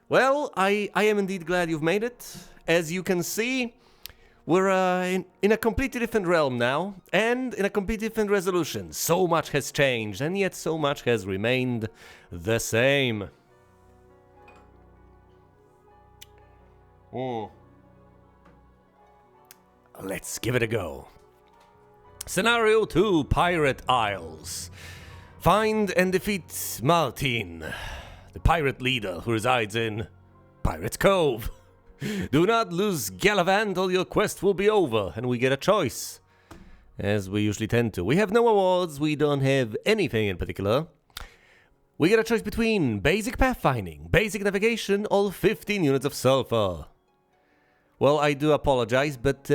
Well, I am indeed glad you've made it. As you can see, we're in a completely different realm now, and in a completely different resolution. So much has changed, and yet so much has remained the same. Let's give it a go. Scenario 2, Pirate Isles. Find and defeat Martin, the pirate leader who resides in Pirate's Cove. Do not lose Gallivant or your quest will be over, and we get a choice. As we usually tend to. We have no awards, we don't have anything in particular. We get a choice between basic pathfinding, basic navigation, or 15 units of sulfur. Well, I do apologize, but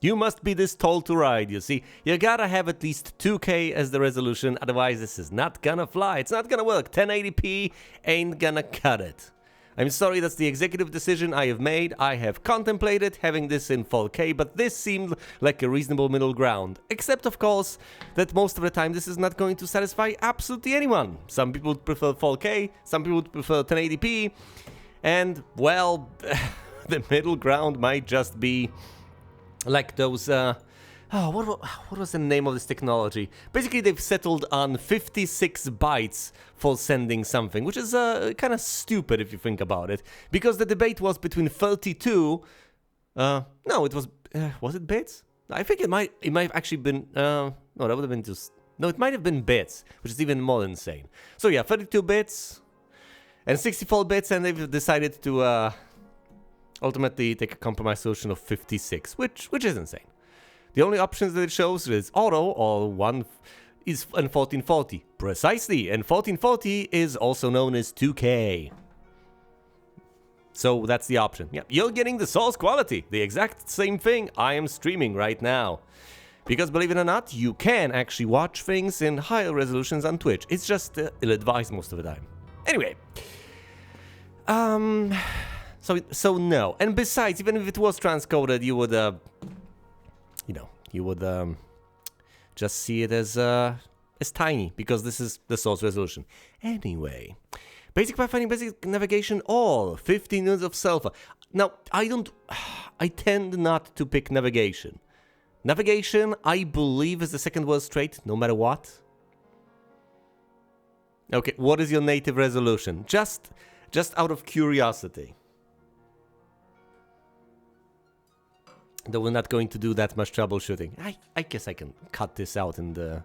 you must be this tall to ride, you see. You gotta have at least 2K as the resolution, otherwise this is not gonna fly. It's not gonna work. 1080p ain't gonna cut it. I'm sorry, that's the executive decision I have made. I have contemplated having this in 4K, but this seemed like a reasonable middle ground. Except, of course, that most of the time this is not going to satisfy absolutely anyone. Some people would prefer 4K, some people would prefer 1080p, and, well, the middle ground might just be like those, what was the name of this technology? Basically, they've settled on 56 bytes for sending something, which is kind of stupid if you think about it. Because the debate was between 32... no, it was it bits? I think it might have actually been... no, that would have been just... No, it might have been bits, which is even more insane. So yeah, 32 bits and 64 bits, and they've decided to ultimately take a compromise solution of 56, which is insane. The only options that it shows is auto or is 1440. Precisely, and 1440 is also known as 2K. So that's the option. Yep, you're getting the source quality, the exact same thing I am streaming right now. Because believe it or not, you can actually watch things in higher resolutions on Twitch. It's just ill-advised most of the time. Anyway. So no. And besides, even if it was transcoded, you would just see it as tiny, because this is the source resolution. Anyway, basic pathfinding, basic navigation, all 15 units of sulfur. Now, I tend not to pick navigation. Navigation, I believe, is the second worst trait, no matter what. Okay, what is your native resolution? Just out of curiosity. Though we're not going to do that much troubleshooting. I guess I can cut this out in the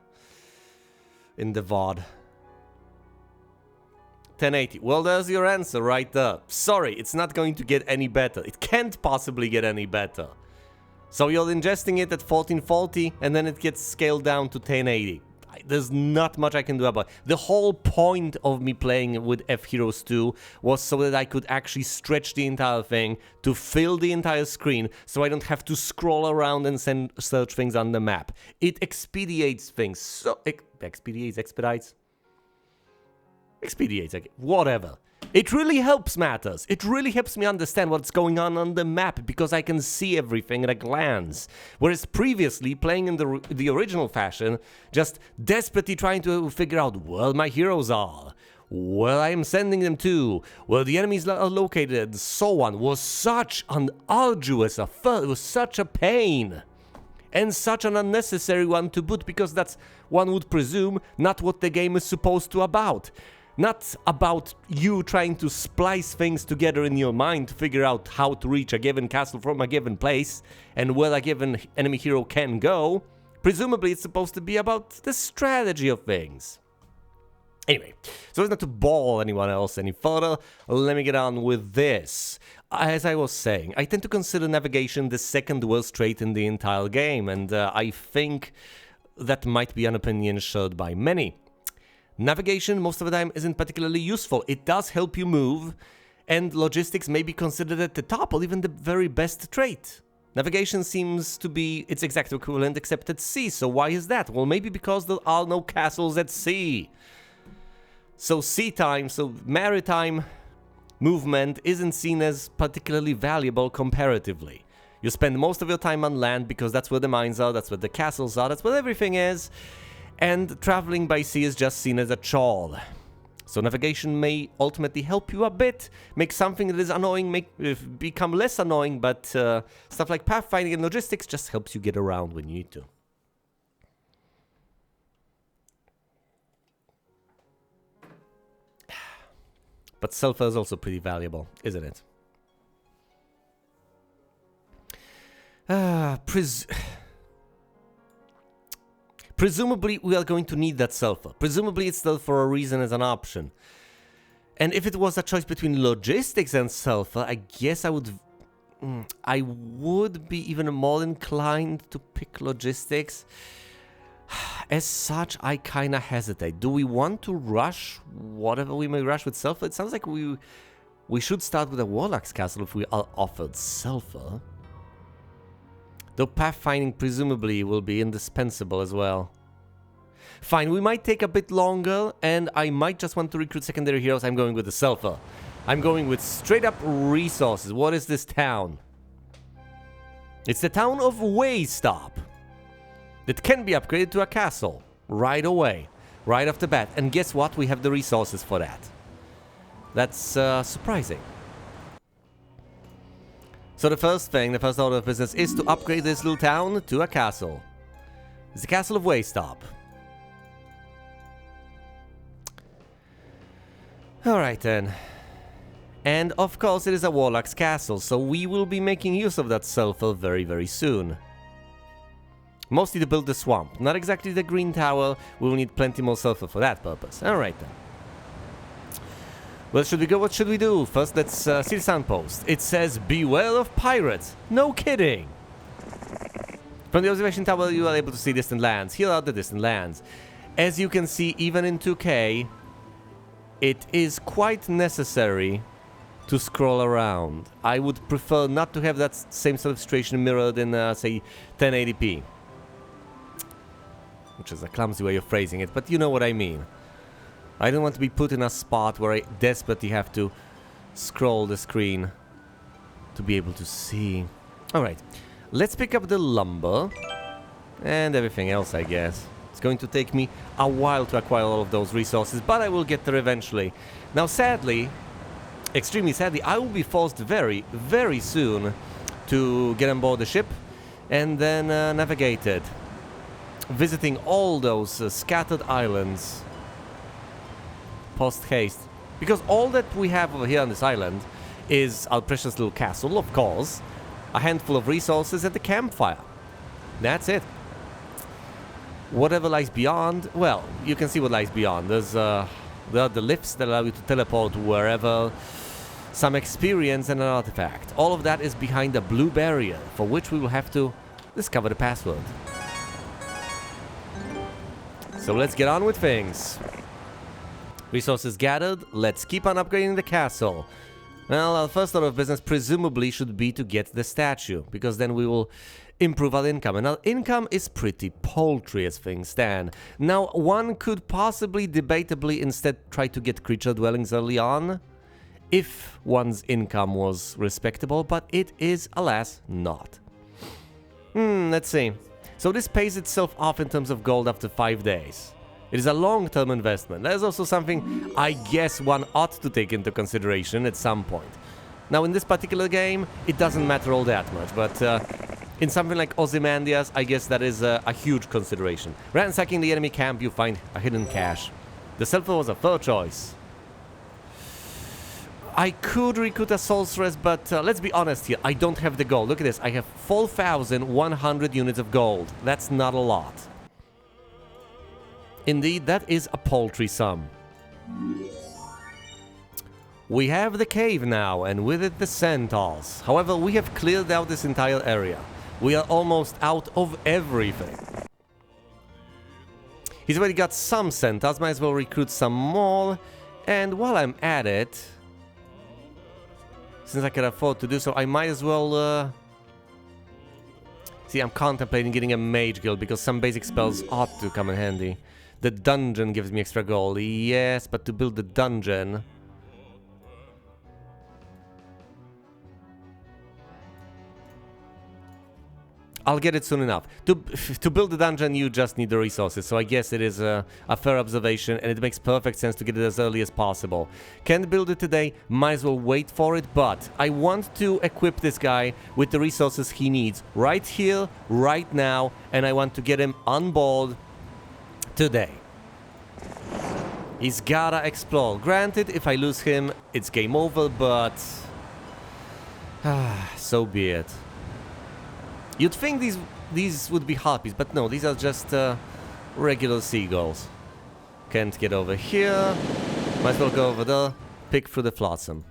VOD. 1080. Well, there's your answer right there. Sorry, it's not going to get any better. It can't possibly get any better. So you're ingesting it at 1440, and then it gets scaled down to 1080. There's not much I can do about it. The whole point of me playing with F-Heroes 2 was so that I could actually stretch the entire thing to fill the entire screen, so I don't have to scroll around and search things on the map. It expedites things. So expedites, whatever. It really helps matters. It really helps me understand what's going on the map, because I can see everything at a glance. Whereas previously, playing in the original fashion, just desperately trying to figure out where my heroes are, where I am sending them to, where the enemies are located, and so on, was such an arduous affair. It was such a pain. And such an unnecessary one to boot, because that's, one would presume, not what the game is supposed to about. Not about you trying to splice things together in your mind to figure out how to reach a given castle from a given place and where a given enemy hero can go. Presumably it's supposed to be about the strategy of things. Anyway, so as not to bore anyone else any further, let me get on with this. As I was saying, I tend to consider navigation the second worst trait in the entire game, and I think that might be an opinion shared by many. Navigation, most of the time, isn't particularly useful. It does help you move, and logistics may be considered at the top or even the very best trait. Navigation seems to be its exact equivalent except at sea, so why is that? Well, maybe because there are no castles at sea. So maritime movement isn't seen as particularly valuable comparatively. You spend most of your time on land because that's where the mines are, that's where the castles are, that's where everything is. And traveling by sea is just seen as a chore. So navigation may ultimately help you a bit, make something that is annoying become less annoying, but stuff like pathfinding and logistics just helps you get around when you need to. But sulfur is also pretty valuable, isn't it? Presumably, we are going to need that sulfur. Presumably, it's still for a reason as an option. And if it was a choice between logistics and sulfur, I guess I would be even more inclined to pick logistics. As such, I kind of hesitate. Do we want to rush whatever we may rush with sulfur? It sounds like we should start with a Warlock's Castle if we are offered sulfur. Though pathfinding presumably will be indispensable as well. Fine, we might take a bit longer, and I might just want to recruit secondary heroes. I'm going with the sulfur. I'm going with straight up resources. What is this town? It's the town of Waystop. It can be upgraded to a castle right away, right off the bat. And guess what? We have the resources for that. That's surprising. So the first order of business is to upgrade this little town to a castle. It's the castle of Waystop. Alright then. And of course it is a Warlock's Castle, so we will be making use of that sulfur very, very soon. Mostly to build the swamp. Not exactly the green tower, we will need plenty more sulfur for that purpose. Alright then. Well, should we go? What should we do? First, let's see the signpost. It says, beware of pirates. No kidding! From the observation tower, you are able to see distant lands. Here are the distant lands. As you can see, even in 2K, it is quite necessary to scroll around. I would prefer not to have that same sort of situation mirrored in, say, 1080p. Which is a clumsy way of phrasing it, but you know what I mean. I don't want to be put in a spot where I desperately have to scroll the screen to be able to see. Alright, let's pick up the lumber and everything else, I guess. It's going to take me a while to acquire all of those resources, but I will get there eventually. Now, sadly, extremely sadly, I will be forced very, very soon to get on board the ship and then navigate it, visiting all those scattered islands. Post-haste. Because all that we have over here on this island is our precious little castle, of course, a handful of resources and the campfire. That's it. Whatever lies beyond, well, you can see what lies beyond. There are the lifts that allow you to teleport wherever, some experience and an artifact. All of that is behind a blue barrier, for which we will have to discover the password. So let's get on with things. Resources gathered, let's keep on upgrading the castle. Well, our first order of business presumably should be to get the statue, because then we will improve our income. And our income is pretty paltry as things stand. Now, one could possibly, debatably, instead try to get creature dwellings early on, if one's income was respectable, but it is, alas, not. Let's see. So this pays itself off in terms of gold after 5 days. It is a long-term investment. That is also something I guess one ought to take into consideration at some point. Now, in this particular game, it doesn't matter all that much, but in something like Ozymandias, I guess that is a huge consideration. Ransacking the enemy camp, you find a hidden cache. The sulfur was a fair choice. I could recruit a sorceress, but let's be honest here, I don't have the gold. Look at this, I have 4,100 units of gold. That's not a lot. Indeed, that is a paltry sum. We have the cave now, and with it the centaurs. However, we have cleared out this entire area. We are almost out of everything. He's already got some centaurs, might as well recruit some more. And while I'm at it, since I can afford to do so, I might as well... See, I'm contemplating getting a mage guild, because some basic spells ought to come in handy. The dungeon gives me extra gold, yes, but to build the dungeon... I'll get it soon enough. To build the dungeon, you just need the resources, so I guess it is a fair observation, and it makes perfect sense to get it as early as possible. Can't build it today, might as well wait for it, but I want to equip this guy with the resources he needs right here, right now, and I want to get him on board today. He's gotta explore. Granted, if I lose him, it's game over, but... so be it. You'd think these would be harpies, but no, these are just regular seagulls. Can't get over here. Might as well go over there, pick through the flotsam.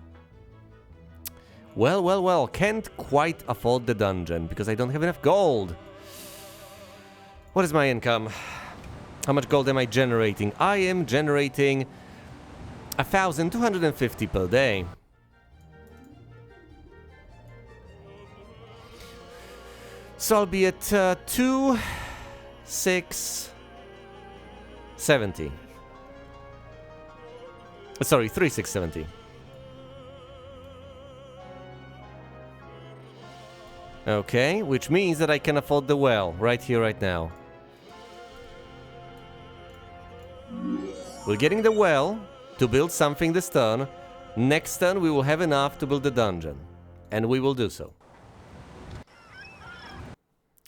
Well, well, well, can't quite afford the dungeon because I don't have enough gold. What is my income? How much gold am I generating? I am generating 1,250 per day. So I'll be at 2,670. Sorry, 3,670. Okay, which means that I can afford the well right here, right now. We're getting the well to build something this turn. Next turn we will have enough to build the dungeon. And we will do so.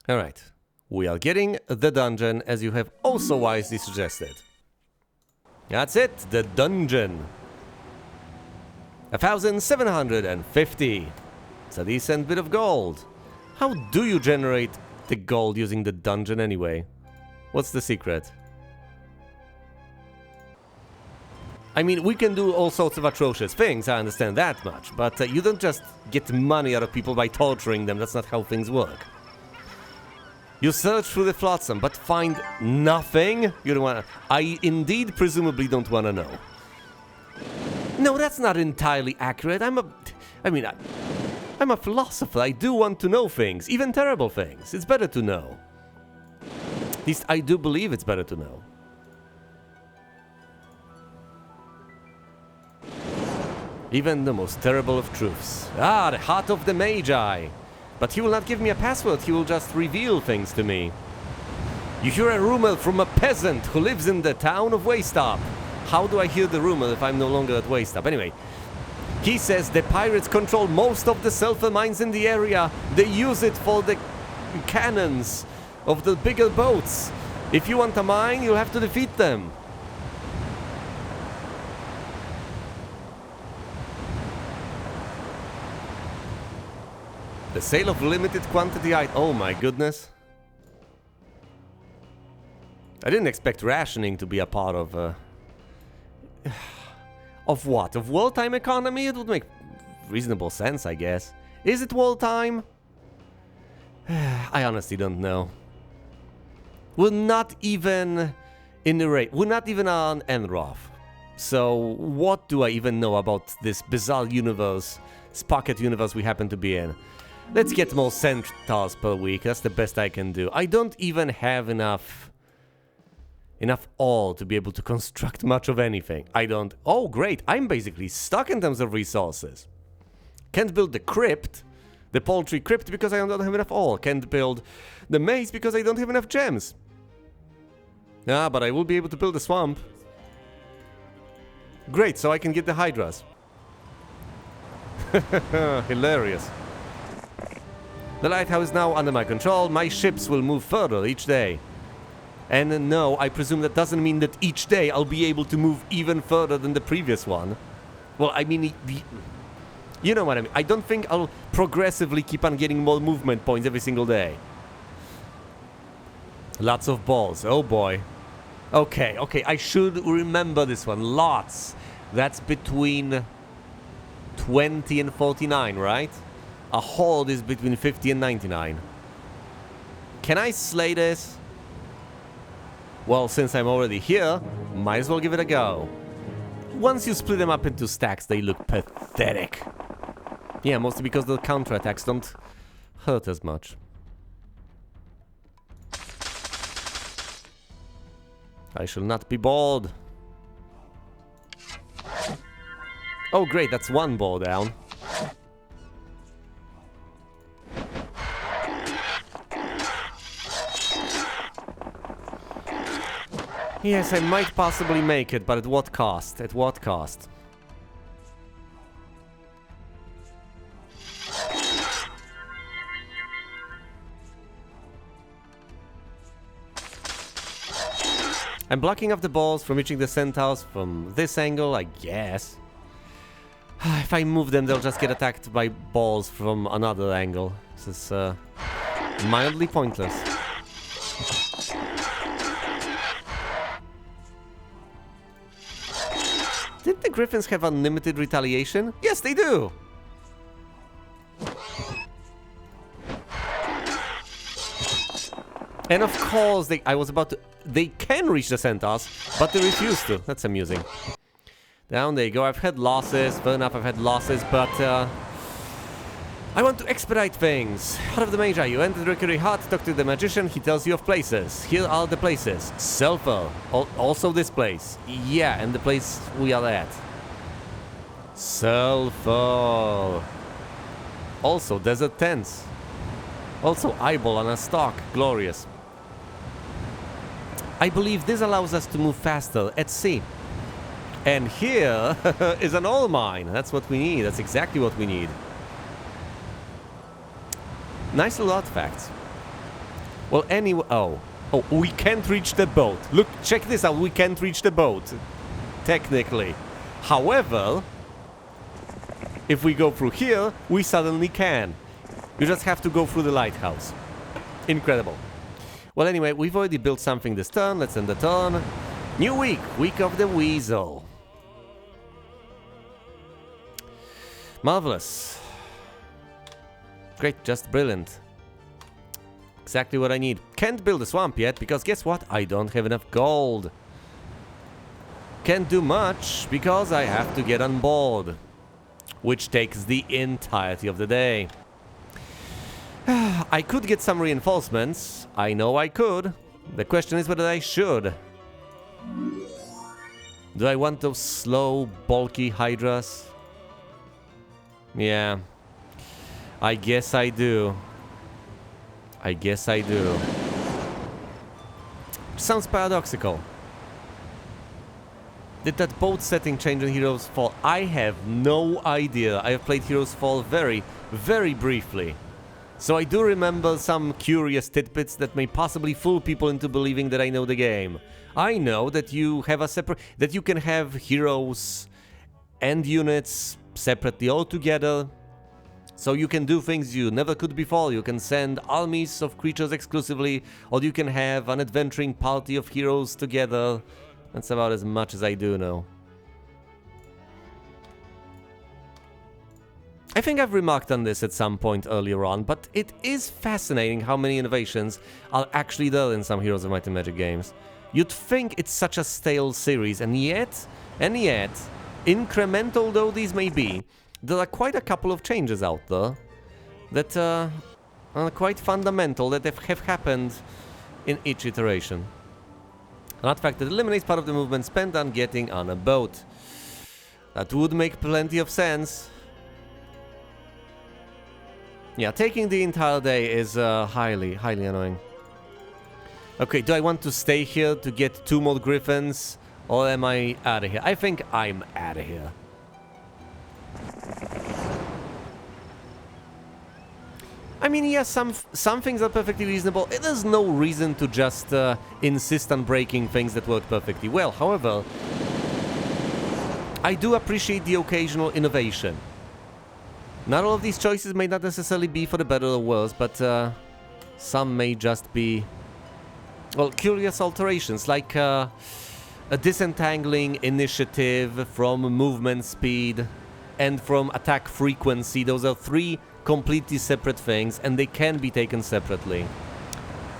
Alright, we are getting the dungeon, as you have also wisely suggested. That's it, the dungeon. 1,750. It's a decent bit of gold. How do you generate the gold using the dungeon anyway? What's the secret? I mean, we can do all sorts of atrocious things, I understand that much, but you don't just get money out of people by torturing them, that's not how things work. You search through the flotsam, but find nothing? You don't wanna... I indeed presumably don't wanna know. No, that's not entirely accurate. I'm a philosopher. I do want to know things, even terrible things. It's better to know. At least I do believe it's better to know. Even the most terrible of truths. Ah, the heart of the Magi. But he will not give me a password, he will just reveal things to me. You hear a rumor from a peasant who lives in the town of Waystop. How do I hear the rumor if I'm no longer at Waystop? Anyway, he says the pirates control most of the sulfur mines in the area. They use it for the cannons of the bigger boats. If you want a mine, you'll have to defeat them. The sale of limited quantity oh my goodness. I didn't expect rationing to be a part of... of what? Of wartime economy? It would make reasonable sense, I guess. Is it wartime? I honestly don't know. We're not even in the raid. We're not even on Enroth. So what do I even know about this bizarre universe, this pocket universe we happen to be in? Let's get more centaurs per week. That's the best I can do. I don't even have enough ore to be able to construct much of anything. I don't... Oh, great. I'm basically stuck in terms of resources. Can't build the crypt, the poultry crypt, because I don't have enough ore. Can't build the maze because I don't have enough gems. Ah, but I will be able to build a swamp. Great, so I can get the hydras. Hilarious. The lighthouse is now under my control. My ships will move further each day. And no, I presume that doesn't mean that each day I'll be able to move even further than the previous one. Well, I mean, you know what I mean. I don't think I'll progressively keep on getting more movement points every single day. Lots of balls. Oh boy. Okay, okay. I should remember this one. Lots. That's between 20 and 49, right? A horde is between 50 and 99. Can I slay this? Well, since I'm already here, might as well give it a go. Once you split them up into stacks, they look pathetic. Yeah, mostly because the counterattacks don't hurt as much. I shall not be bored. Oh great, that's one ball down. Yes, I might possibly make it, but at what cost? At what cost? I'm blocking off the balls from reaching the centaurs from this angle, I guess. If I move them, they'll just get attacked by balls from another angle. This is mildly pointless. Didn't the griffins have unlimited retaliation? Yes, they do! And of course, they can reach the centaurs, but they refuse to. That's amusing. Down they go. I've had losses. Fair enough, I've had losses, but I want to expedite things. Heart of the Magi, you enter the Rickery Hut, talk to the magician, he tells you of places. Here are the places. Sulfur. Also this place. Yeah, and the place we are at. Sulfur. Also desert tents. Also eyeball on a stalk. Glorious. I believe this allows us to move faster at sea. And here is an ore mine. That's what we need. That's exactly what we need. Nice little artifacts. Well, anyway... Oh, we can't reach the boat. Look, check this out. We can't reach the boat. Technically. However, if we go through here, we suddenly can. You just have to go through the lighthouse. Incredible. Well, anyway, we've already built something this turn. Let's end the turn. New week. Week of the Weasel. Marvelous. Great, just brilliant. Exactly what I need. Can't build a swamp yet, because guess what? I don't have enough gold. Can't do much, because I have to get on board. Which takes the entirety of the day. I could get some reinforcements. I know I could. The question is whether I should. Do I want those slow, bulky hydras? Yeah. I guess I do. I guess I do. Sounds paradoxical. Did that boat setting change in Heroes Fall? I have no idea. I have played Heroes Fall very, very briefly. So I do remember some curious tidbits that may possibly fool people into believing that I know the game. I know that you have that you can have heroes and units separately all together. So you can do things you never could before. You can send armies of creatures exclusively, or you can have an adventuring party of heroes together. That's about as much as I do know. I think I've remarked on this at some point earlier on, but it is fascinating how many innovations are actually there in some Heroes of Might and Magic games. You'd think it's such a stale series, and yet, incremental though these may be, there are quite a couple of changes out there that are quite fundamental, that have happened in each iteration. An artifact that eliminates part of the movement spent on getting on a boat. That would make plenty of sense. Yeah, taking the entire day is highly annoying. Okay, do I want to stay here to get 2 more griffins? Or am I out of here? I think I'm out of here. I mean, yeah, some things are perfectly reasonable. There's no reason to just insist on breaking things that work perfectly well. However, I do appreciate the occasional innovation. Not all of these choices may not necessarily be for the better or worse, but some may just be, well, curious alterations, like a disentangling initiative from movement speed and from attack frequency. Those are 3 completely separate things, and they can be taken separately.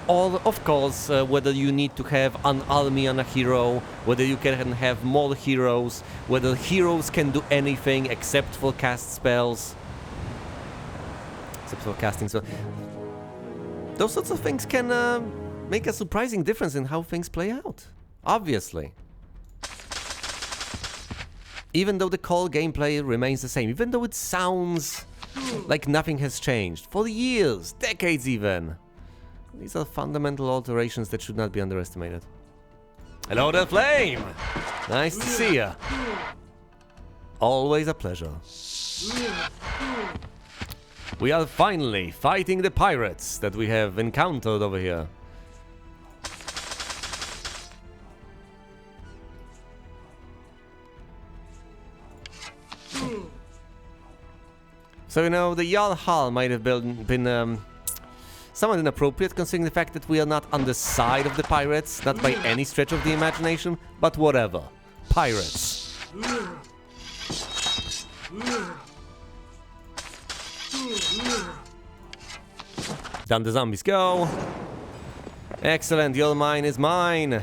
Or, of course, whether you need to have an army on a hero, whether you can have more heroes, whether heroes can do anything except for cast spells. Except for casting spells. Those sorts of things can make a surprising difference in how things play out. Obviously. Even though the core gameplay remains the same, even though it sounds like nothing has changed. For years, decades even. These are fundamental alterations that should not be underestimated. Hello there, Flame! Nice to see ya. Always a pleasure. We are finally fighting the pirates that we have encountered over here. So, you know, the Jarl Hall might have been somewhat inappropriate, considering the fact that we are not on the side of the pirates, not by any stretch of the imagination, but whatever. Pirates. Down the zombies go. Excellent, your mine is mine.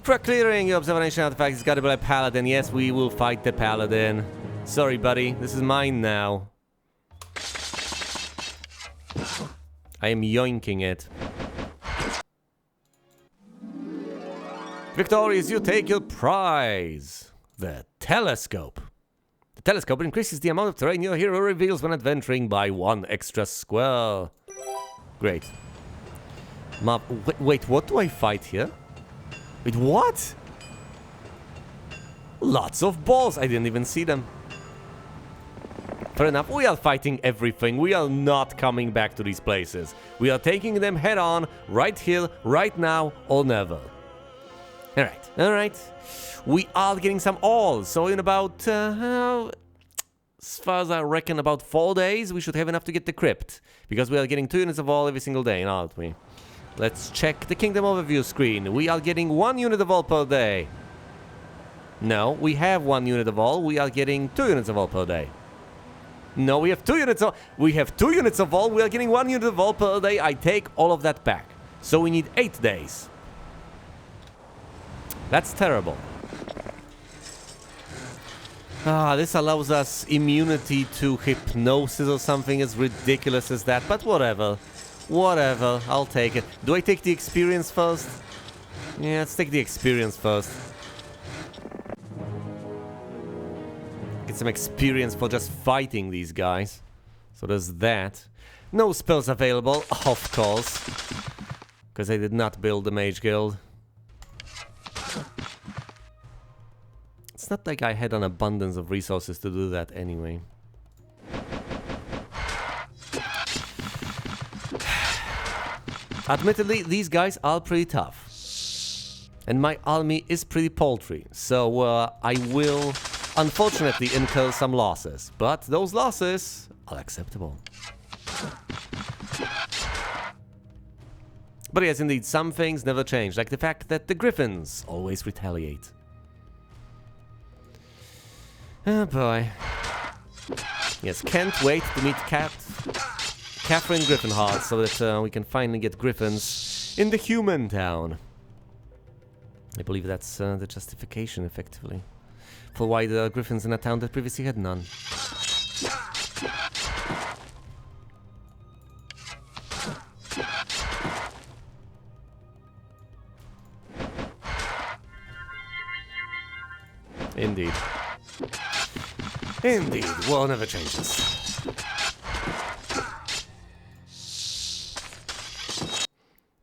For clearing your observation artifact is gotta be a paladin. Yes, we will fight the paladin. Sorry, buddy, this is mine now. I am yoinking it. Victorious, you take your prize. The telescope. The telescope increases the amount of terrain your hero reveals when adventuring by 1 extra square. Great. Wait, what do I fight here? Wait, what? Lots of balls. I didn't even see them. Fair enough, we are fighting everything. We are not coming back to these places. We are taking them head on, right here, right now, or never. Alright, alright. We are getting some all, so in about, as far as I reckon, about 4 days, we should have enough to get the crypt. Because we are getting 2 units of all every single day, aren't we? Let's check the Kingdom Overview screen. We are getting 1 unit of all per day. No, we have 1 unit of all. We are getting 2 units of all per day. No, we have 2 units of... We have 2 units of all. We are getting 1 unit of all per day. I take all of that back. So we need 8 days. That's terrible. This allows us immunity to hypnosis or something as ridiculous as that. But whatever. Whatever. I'll take it. Do I take the experience first? Yeah, let's take the experience first. Get some experience for just fighting these guys. So there's that. No spells available, of course. Because I did not build the Mage Guild. It's not like I had an abundance of resources to do that anyway. Admittedly, these guys are pretty tough. And my army is pretty paltry. So I will... unfortunately incur some losses, but those losses are acceptable. But yes, indeed, some things never change, like the fact that the Griffins always retaliate. Oh boy. Yes, can't wait to meet Catherine Griffinheart so that we can finally get Griffins in the human town. I believe that's the justification, effectively, for why there are Griffins in a town that previously had none. Indeed. Indeed, war never changes.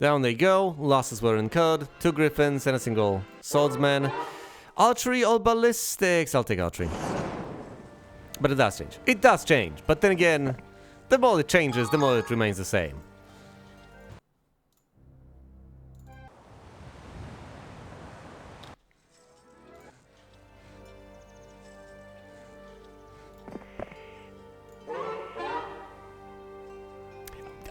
Down they go, losses were incurred, 2 Griffins and a single swordsman. Archery or ballistics? I'll take archery. But it does change. It does change, but then again, the more it changes, the more it remains the same.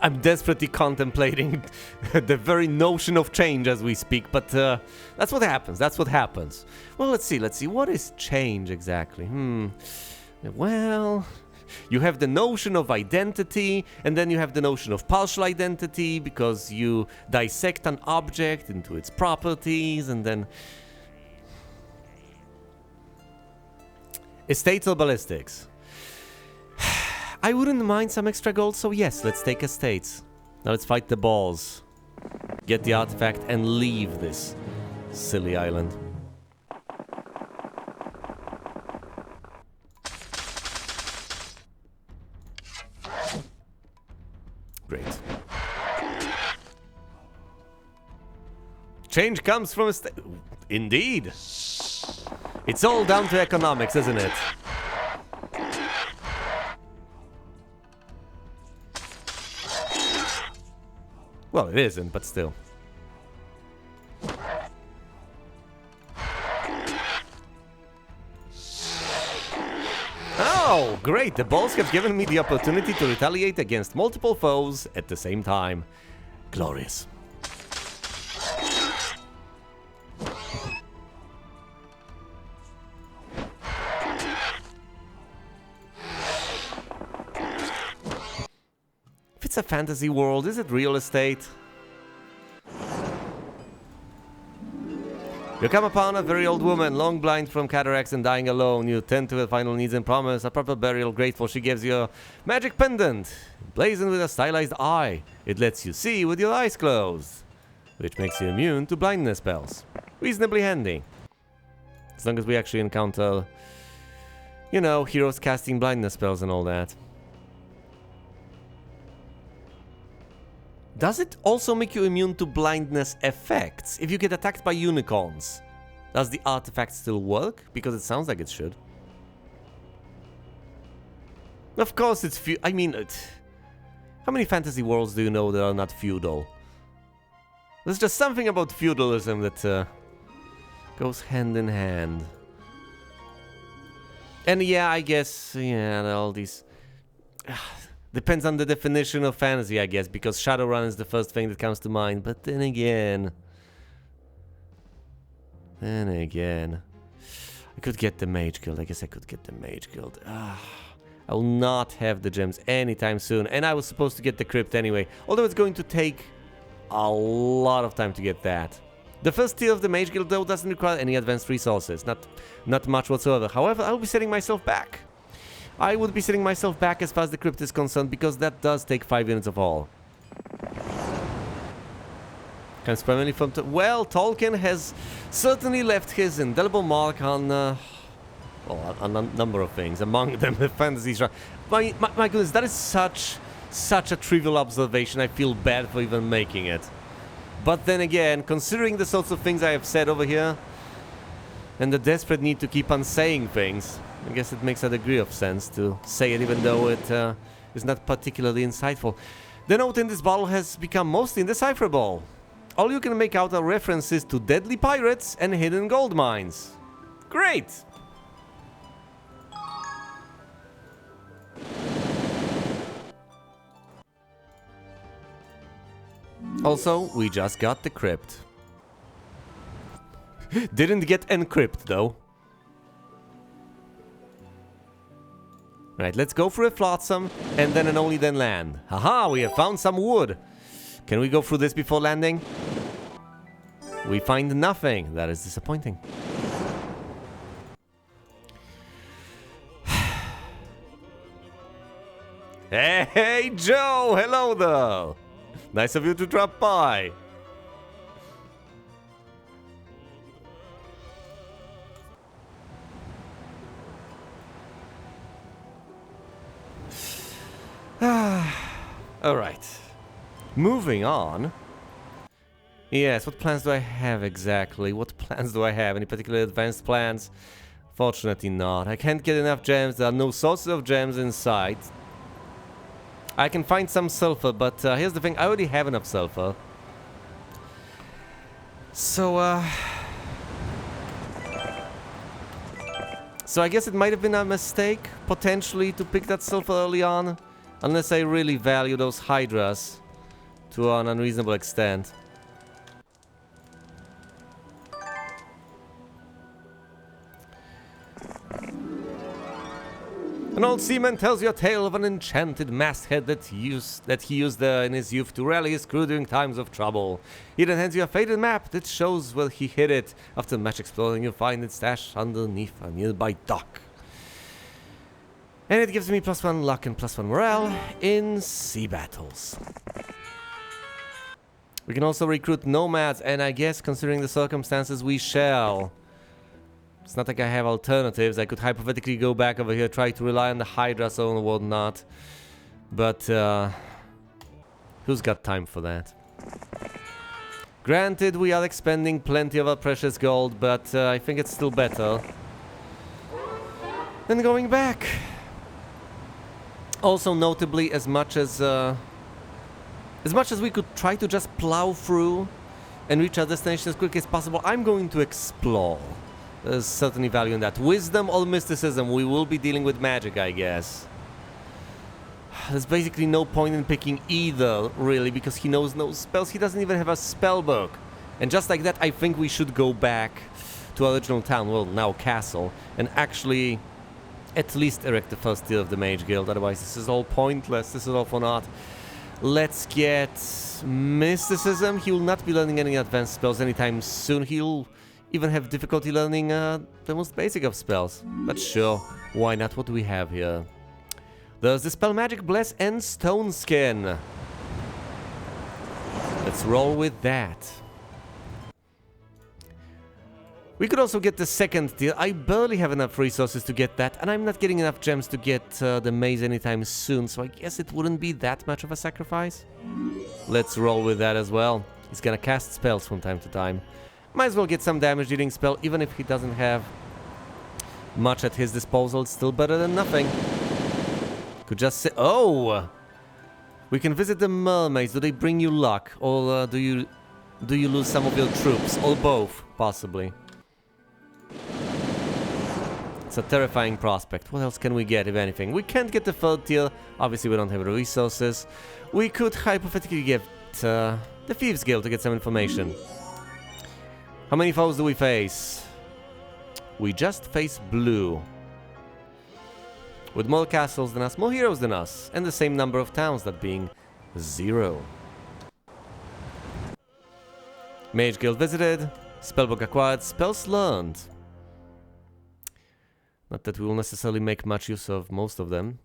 I'm desperately contemplating the very notion of change as we speak, but that's what happens, that's what happens. Well, let's see, what is change exactly? Well, you have the notion of identity, and then you have the notion of partial identity, because you dissect an object into its properties, and then... Estates or ballistics? I wouldn't mind some extra gold, so yes, let's take estates. Now let's fight the balls. Get the artifact and leave this silly island. Great. Change comes from a Indeed. It's all down to economics, isn't it? Well, it isn't, but still. Oh, great! The balls have given me the opportunity to retaliate against multiple foes at the same time. Glorious. If it's a fantasy world, is it real estate? You come upon a very old woman, long blind from cataracts and dying alone. You tend to her final needs and promise a proper burial. Grateful, she gives you a magic pendant, blazoned with a stylized eye. It lets you see with your eyes closed, which makes you immune to blindness spells. Reasonably handy. As long as we actually encounter, you know, heroes casting blindness spells and all that. Does it also make you immune to blindness effects if you get attacked by unicorns? Does the artifact still work? Because it sounds like it should. Of course it's how many fantasy worlds do you know that are not feudal? There's just something about feudalism that goes hand in hand. And yeah, I guess, yeah, all these... Depends on the definition of fantasy, I guess, because Shadowrun is the first thing that comes to mind. But then again... I could get the Mage Guild. I guess I could get the Mage Guild. I will not have the gems anytime soon. And I was supposed to get the Crypt anyway. Although it's going to take a lot of time to get that. The first tier of the Mage Guild, though, doesn't require any advanced resources. Not much whatsoever. However, I will be setting myself back. I would be setting myself back as far as the Crypt is concerned, because that does take 5 units of all. Comes primarily from... Well, Tolkien has certainly left his indelible mark on... on a number of things, among them the fantasy genre. My goodness, that is such a trivial observation, I feel bad for even making it. But then again, considering the sorts of things I have said over here, and the desperate need to keep on saying things, I guess it makes a degree of sense to say it even though it is not particularly insightful. The note in this bottle has become mostly indecipherable. All you can make out are references to deadly pirates and hidden gold mines. Great! Also, we just got the crypt. Didn't get encrypt though. Right, let's go for a flotsam, and then and only then land. Haha, we have found some wood. Can we go through this before landing? We find nothing. That is disappointing. Hey, Joe! Hello there! Nice of you to drop by. Alright. Moving on. Yes, what plans do I have exactly? What plans do I have? Any particular advanced plans? Fortunately not. I can't get enough gems. There are no sources of gems in sight. I can find some sulfur, but here's the thing. I already have enough sulfur. So I guess it might have been a mistake, potentially, to pick that sulfur early on. Unless I really value those hydras to an unreasonable extent. An old seaman tells you a tale of an enchanted masthead that he used in his youth to rally his crew during times of trouble. He then hands you a faded map that shows where he hid it. After much exploring, you find it stashed underneath a nearby dock. And it gives me +1 luck and +1 morale in sea battles. We can also recruit nomads, and I guess, considering the circumstances, we shall. It's not like I have alternatives. I could hypothetically go back over here, try to rely on the Hydras or whatnot. But, who's got time for that? Granted, we are expending plenty of our precious gold, but I think it's still better than going back. Also, notably, as much as we could try to just plow through and reach our destination as quickly as possible, I'm going to explore. There's certainly value in that. Wisdom or mysticism, we will be dealing with magic, I guess. There's basically no point in picking either, really, because he knows no spells. He doesn't even have a spell book. And just like that, I think we should go back to our original town, well, now castle, and actually at least erect the first tier of the Mage Guild. Otherwise, this is all pointless. This is all for naught. Let's get mysticism. He will not be learning any advanced spells anytime soon. He'll even have difficulty learning the most basic of spells. But sure, why not? What do we have here? There's the Spell Magic, Bless, and Stone Skin. Let's roll with that. We could also get the second tier. I barely have enough resources to get that, and I'm not getting enough gems to get the maze anytime soon, so I guess it wouldn't be that much of a sacrifice. Let's roll with that as well. He's gonna cast spells from time to time. Might as well get some damage dealing spell, even if he doesn't have much at his disposal. It's still better than nothing. Could just say, oh! We can visit the mermaids. Do they bring you luck? Or do you lose some of your troops? Or both, possibly. It's a terrifying prospect. What else can we get, if anything? We can't get the third tier. Obviously, we don't have the resources. We could hypothetically get the Thieves Guild to get some information. How many foes do we face? We just face blue. With more castles than us, more heroes than us, and the same number of towns, that being 0. Mage Guild visited, spellbook acquired, spells learned. Not that we will necessarily make much use of most of them.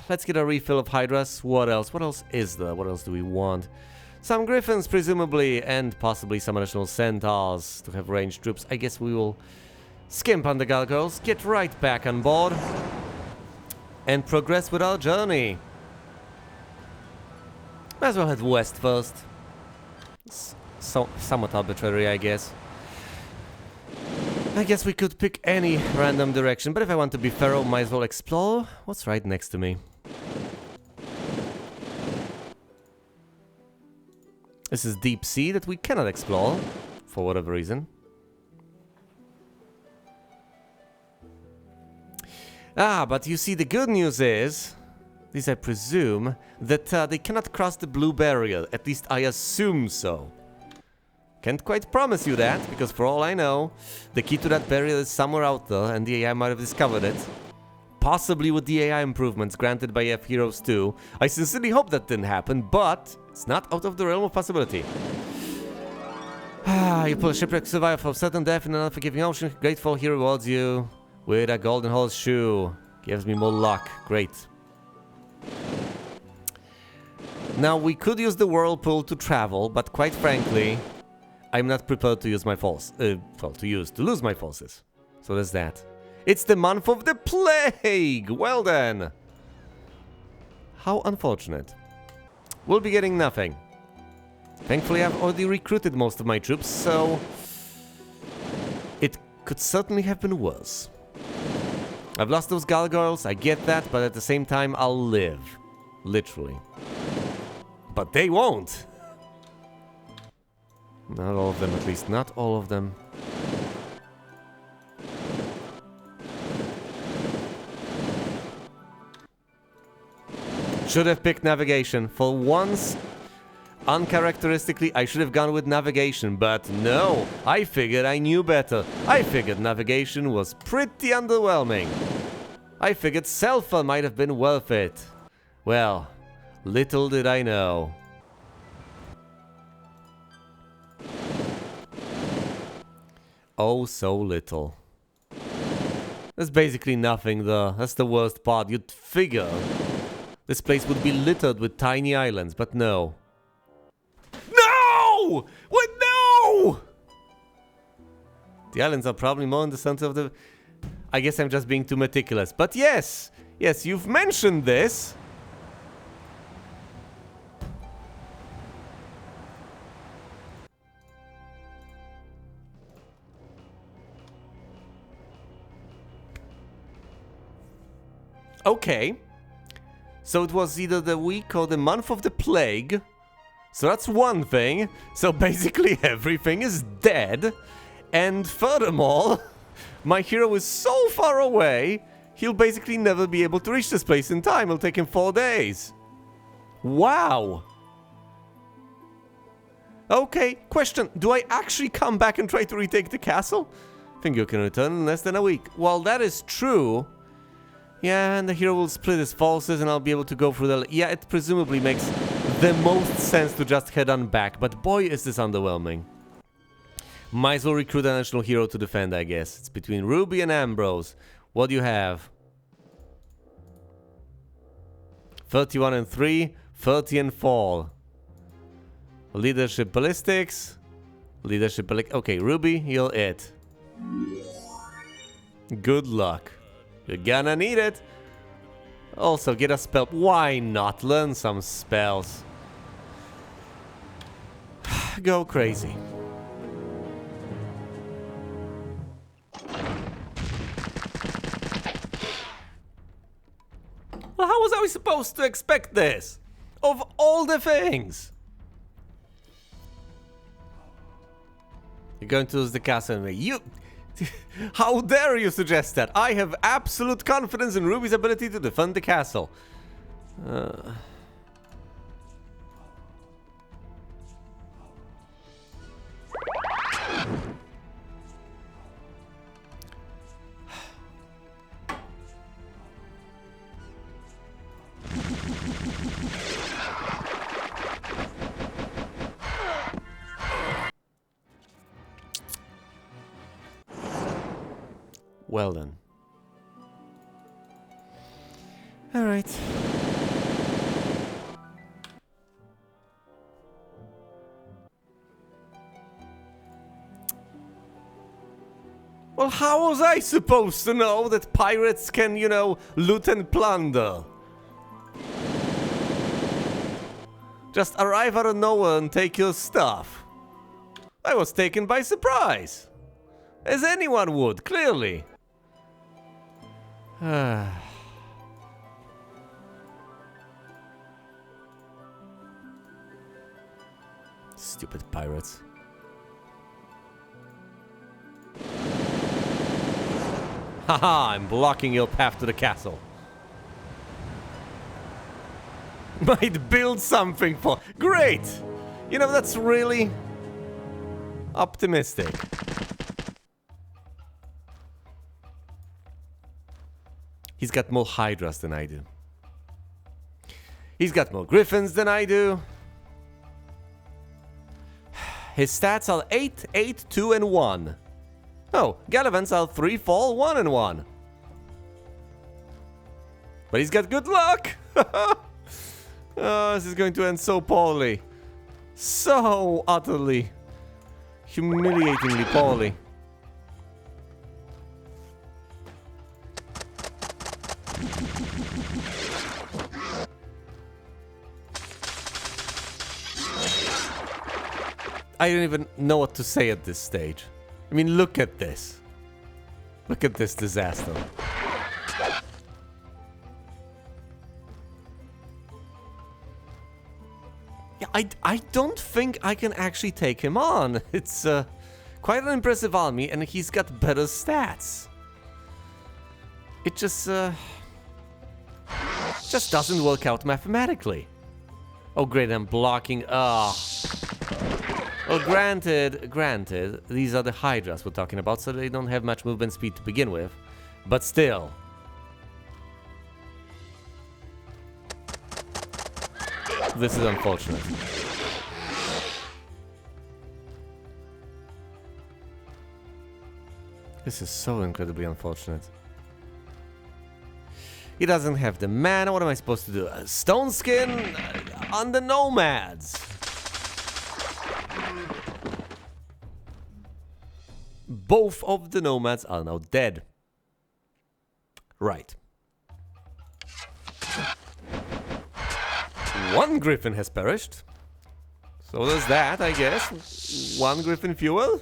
Let's get a refill of Hydras. What else? What else is there? What else do we want? Some griffins, presumably, and possibly some additional centaurs to have ranged troops. I guess we will skimp on the gargoyles, get right back on board, and progress with our journey. Might as well head west first. Somewhat arbitrary, I guess. I guess we could pick any random direction, but if I want to be thorough, might as well explore what's right next to me. This is deep sea that we cannot explore, for whatever reason. Ah, but you see, the good news is, at least I presume, that they cannot cross the blue barrier. At least I assume so. Can't quite promise you that, because for all I know, the key to that barrier is somewhere out there, and the AI might have discovered it. Possibly with the AI improvements granted by F-Heroes 2. I sincerely hope that didn't happen, but it's not out of the realm of possibility. Ah, you pull a shipwreck survivor from certain death in an unforgiving ocean. Grateful, he rewards you with a golden horseshoe. Gives me more luck. Great. Now, we could use the whirlpool to travel, but quite frankly, I'm not prepared to use my force. To lose my forces. So there's that. It's the month of the plague! Well then! How unfortunate. We'll be getting nothing. Thankfully, I've already recruited most of my troops, so it could certainly have been worse. I've lost those gargoyles, I get that, but at the same time, I'll live. Literally. But they won't! Not all of them, at least. Not all of them. Should have picked navigation. For once, uncharacteristically, I should have gone with navigation. But no, I figured I knew better. I figured navigation was pretty underwhelming. I figured Sulfur might have been worth it. Well, little did I know. Oh, so little. There's basically nothing there. That's the worst part. You'd figure this place would be littered with tiny islands, but no. No! What? No! The islands are probably more in the center of the... I guess I'm just being too meticulous. But yes! Yes, you've mentioned this. Okay. So it was either the week or the month of the plague. So that's one thing. So basically everything is dead. And furthermore, my hero is so far away, he'll basically never be able to reach this place in time. It'll take him 4 days. Wow. Okay, question. Do I actually come back and try to retake the castle? I think you can return in less than a week. Well, that is true. Yeah, and the hero will split his forces and I'll be able to go through the... Yeah, it presumably makes the most sense to just head on back. But boy, is this underwhelming. Might as well recruit a national hero to defend, I guess. It's between Ruby and Ambrose. What do you have? 31 and 3, 30 and fall. Leadership ballistics. Leadership ballistics. Okay, Ruby, you're it. Good luck. You're gonna need it. Also, get a spell. Why not? Learn some spells. Go crazy. Well, how was I supposed to expect this? Of all the things. You're going to lose the castle anyway. You... How dare you suggest that? I have absolute confidence in Ruby's ability to defend the castle. Well then. All right. Well, how was I supposed to know that pirates can, you know, loot and plunder? Just arrive out of nowhere and take your stuff. I was taken by surprise. As anyone would, clearly. Stupid pirates. Haha, I'm blocking your path to the castle. Might build something for... Great! You know, that's really... optimistic. He's got more Hydras than I do. He's got more Griffins than I do. His stats are 8, 8, 2, and 1. Oh, Gallivant's are 3, fall, 1, and 1. But he's got good luck! Oh, this is going to end so poorly. So utterly, humiliatingly poorly. I don't even know what to say at this stage. I mean, look at this. Look at this disaster. Yeah, I don't think I can actually take him on. It's quite an impressive army, and he's got better stats. It just doesn't work out mathematically. Oh great, I'm blocking. Well, granted, these are the Hydras we're talking about, so they don't have much movement speed to begin with. But still. This is unfortunate. This is so incredibly unfortunate. He doesn't have the mana. What am I supposed to do? Stone skin on the nomads. Both of the nomads are now dead. Right. One griffin has perished. So there's that, I guess. One griffin fewer.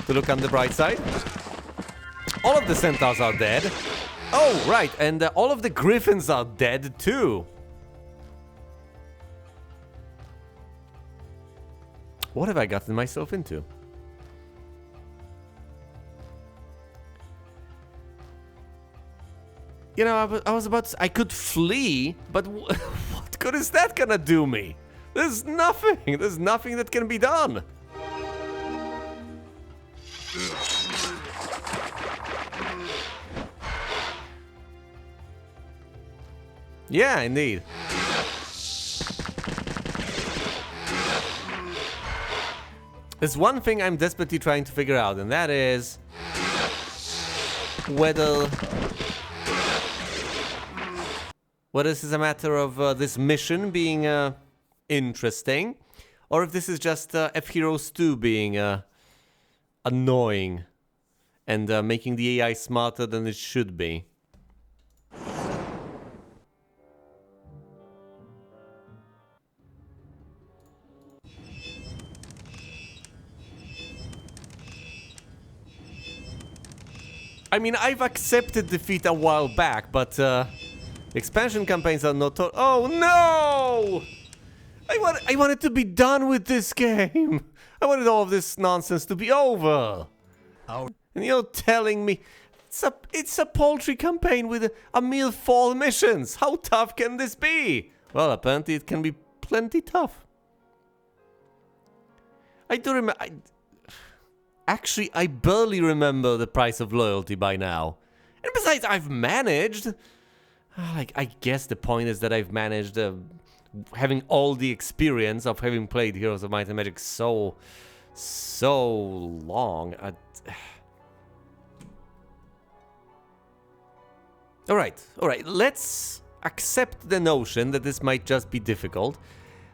To look on the bright side. All of the centaurs are dead. Oh, right, and all of the griffins are dead too. What have I gotten myself into? You know, I was about to... I could flee, but what good is that gonna do me? There's nothing. There's nothing that can be done. Yeah, indeed. There's one thing I'm desperately trying to figure out, and that is whether this is a matter of this mission being interesting, or if this is just F-Heroes 2 being annoying and making the AI smarter than it should be. I mean, I've accepted defeat a while back, but expansion campaigns are not... Oh, no! I wanted to be done with this game. I wanted all of this nonsense to be over. Oh. And you're telling me it's a paltry campaign with a mere 4 missions. How tough can this be? Well, apparently it can be plenty tough. I do remember... Actually, I barely remember the price of loyalty by now. And besides, I've managed... I guess the point is that I've managed having all the experience of having played Heroes of Might and Magic so long. Alright, let's accept the notion that this might just be difficult.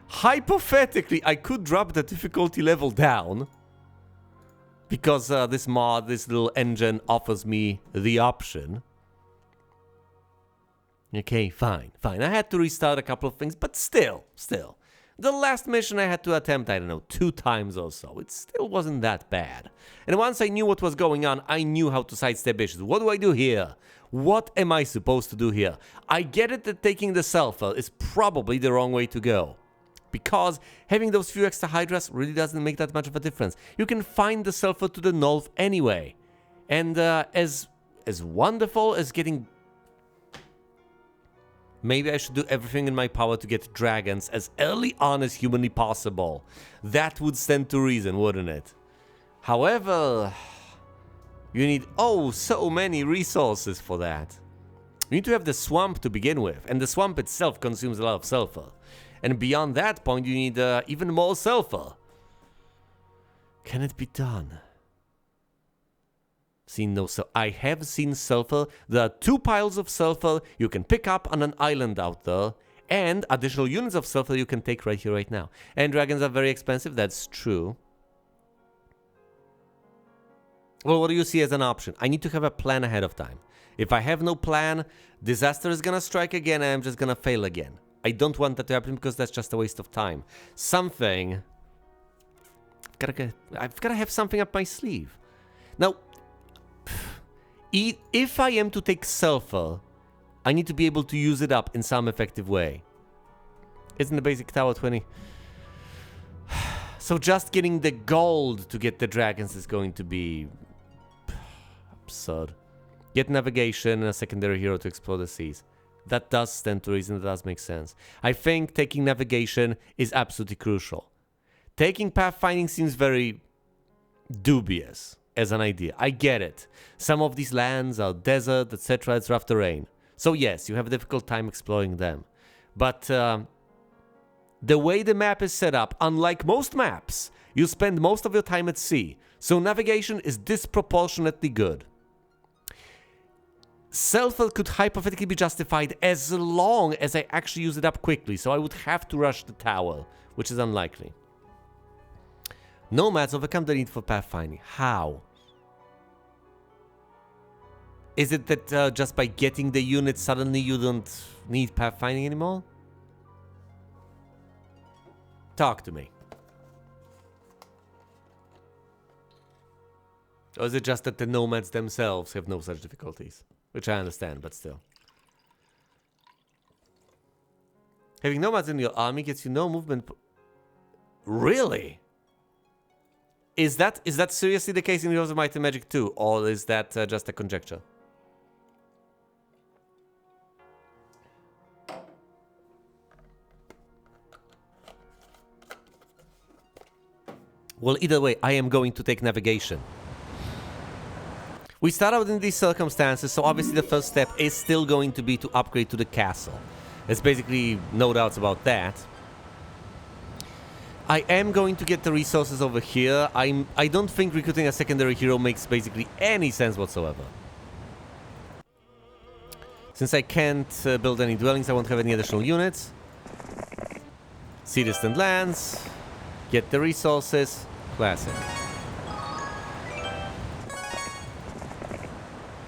Hypothetically, I could drop the difficulty level down. Because this mod, this little engine, offers me the option. Okay, fine. I had to restart a couple of things, but still. The last mission I had to attempt, I don't know, 2 times or so. It still wasn't that bad. And once I knew what was going on, I knew how to sidestep issues. What do I do here? What am I supposed to do here? I get it that taking the sulfur is probably the wrong way to go. Because having those few extra hydras really doesn't make that much of a difference. You can find the sulfur to the north anyway. And as wonderful as getting... Maybe I should do everything in my power to get dragons as early on as humanly possible. That would stand to reason, wouldn't it? However, you need, so many resources for that. You need to have the swamp to begin with, and the swamp itself consumes a lot of sulfur. And beyond that point, you need even more sulfur. Can it be done? I have seen sulfur. There are 2 piles of sulfur you can pick up on an island out there, and additional units of sulfur you can take right here, right now. And dragons are very expensive, that's true. Well, what do you see as an option? I need to have a plan ahead of time. If I have no plan, disaster is gonna strike again and I'm just gonna fail again. I don't want that to happen because that's just a waste of time. I've gotta have something up my sleeve. Now, if I am to take sulfur, I need to be able to use it up in some effective way. Isn't the basic tower 20? So just getting the gold to get the dragons is going to be absurd. Get navigation and a secondary hero to explore the seas. That does stand to reason, that does make sense. I think taking navigation is absolutely crucial. Taking pathfinding seems very dubious as an idea. I get it. Some of these lands are desert, etc. It's rough terrain. So yes, you have a difficult time exploring them. But the way the map is set up, unlike most maps, you spend most of your time at sea. So navigation is disproportionately good. Sulfur could hypothetically be justified as long as I actually use it up quickly, so I would have to rush the tower, which is unlikely. Nomads overcome the need for pathfinding. How? Is it that just by getting the unit suddenly you don't need pathfinding anymore? Talk to me. Or is it just that the nomads themselves have no such difficulties? Which I understand, but still. Having nomads in your army gets you no movement. Really? Is that seriously the case in Heroes of Might and Magic 2? Or is that just a conjecture? Well, either way, I am going to take navigation. We start out in these circumstances, so obviously the first step is still going to be to upgrade to the castle. There's basically no doubts about that. I am going to get the resources over here. I don't think recruiting a secondary hero makes basically any sense whatsoever. Since I can't build any dwellings, I won't have any additional units. See distant lands. Get the resources. Classic.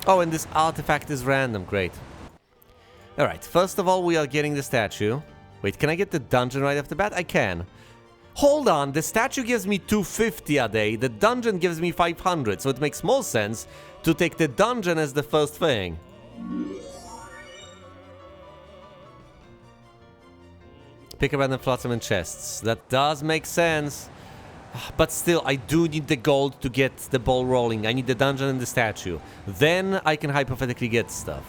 Oh, and this artifact is random. Great. Alright, first of all, we are getting the statue. Wait, can I get the dungeon right off the bat? I can. Hold on, the statue gives me 250 a day. The dungeon gives me 500, so it makes more sense to take the dungeon as the first thing. Pick a random flotsam and chests. That does make sense. But still, I do need the gold to get the ball rolling. I need the dungeon and the statue. Then I can hypothetically get stuff.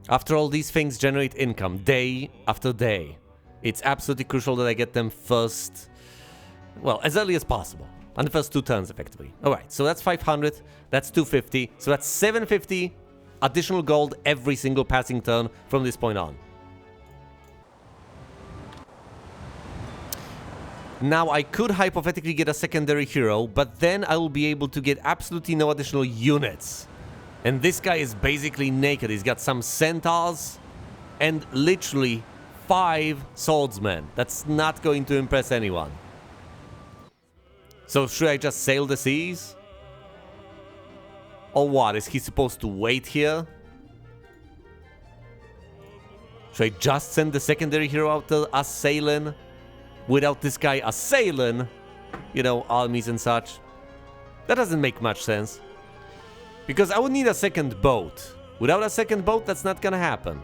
After all, these things generate income day after day. It's absolutely crucial that I get them first, well, as early as possible. On the first 2 turns, effectively. Alright, so that's 500, that's 250, so that's 750 additional gold every single passing turn from this point on. Now, I could hypothetically get a secondary hero, but then I will be able to get absolutely no additional units. And this guy is basically naked. He's got some centaurs and literally 5 swordsmen. That's not going to impress anyone. So should I just sail the seas? Or what? Is he supposed to wait here? Should I just send the secondary hero out to us sailing? Without this guy assailing, you know, armies and such? That doesn't make much sense. Because I would need a second boat. Without a second boat, that's not gonna happen.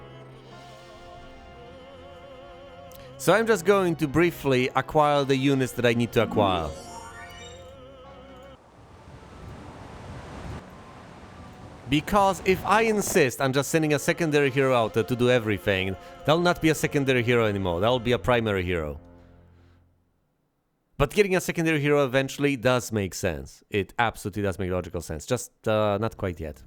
So I'm just going to briefly acquire the units that I need to acquire. Because if I insist on just sending a secondary hero out there to do everything, that'll not be a secondary hero anymore. That'll be a primary hero. But getting a secondary hero eventually does make sense. It absolutely does make logical sense. Just not quite yet.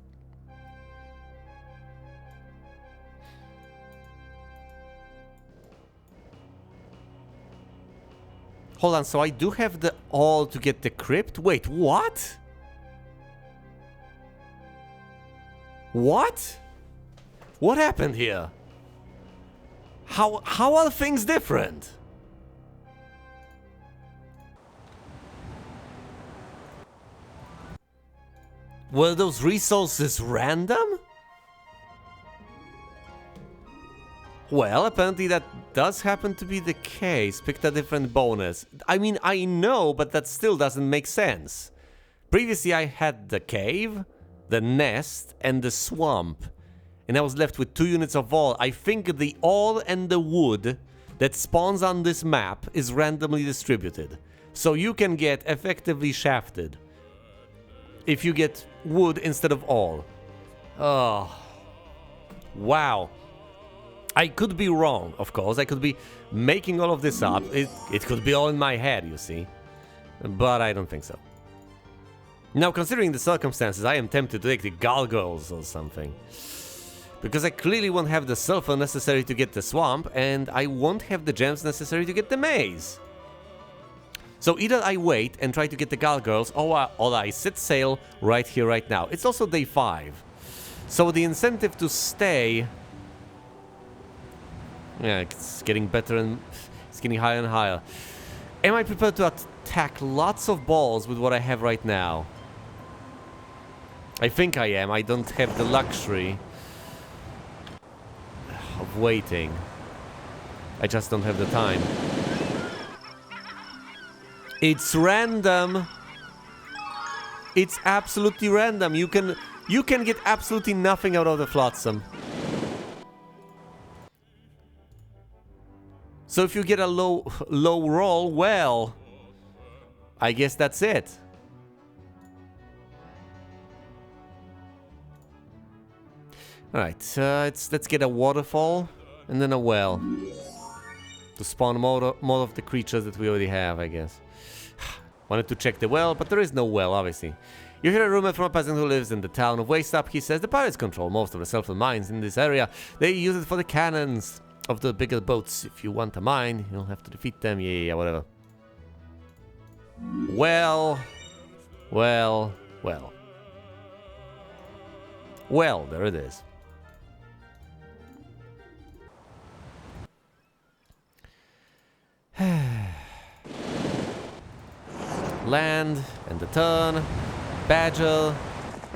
Hold on, so I do have the all to get the crypt? Wait, what? What? What happened here? How are things different? Were those resources random? Well, apparently that does happen to be the case. Picked a different bonus. I mean, I know, but that still doesn't make sense. Previously, I had the cave, the nest, and the swamp. And I was left with 2 units of all. I think the all and the wood that spawns on this map is randomly distributed. So you can get effectively shafted if you get wood instead of all. Oh. Wow. I could be wrong, of course. I could be making all of this up. It could be all in my head, you see. But I don't think so. Now, considering the circumstances, I am tempted to take the gargoyles or something. Because I clearly won't have the sulfur necessary to get the swamp, and I won't have the gems necessary to get the maze. So either I wait and try to get the gargoyles, or I set sail right here, right now. It's also day 5. So the incentive to stay... yeah, it's getting better and... it's getting higher and higher. Am I prepared to attack lots of balls with what I have right now? I think I am. I don't have the luxury of waiting. I just don't have the time. It's random. It's absolutely random. You can get absolutely nothing out of the Flotsam. So if you get a low roll, well, I guess that's it. All right, let's get a waterfall and then a well to spawn more of the creatures that we already have, I guess. Wanted to check the well, but there is no well, obviously. You hear a rumor from a peasant who lives in the town of Waste Up. He says the pirates control most of the self-built mines in this area. They use it for the cannons of the bigger boats. If you want a mine, you'll have to defeat them. Yeah, whatever. Well, there it is. Land and the turn. Badger.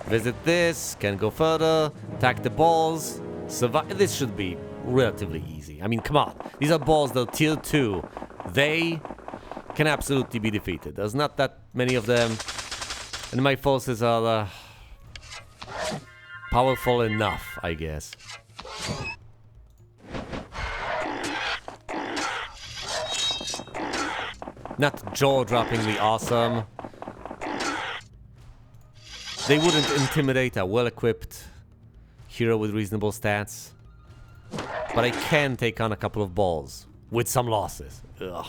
Visit this. Can go further. Attack the balls. Survive. This should be relatively easy. I mean, come on. These are balls that are tier 2. They can absolutely be defeated. There's not that many of them. And my forces are powerful enough, I guess. Not jaw-droppingly awesome. They wouldn't intimidate a well-equipped hero with reasonable stats. But I can take on a couple of balls. With some losses. Ugh.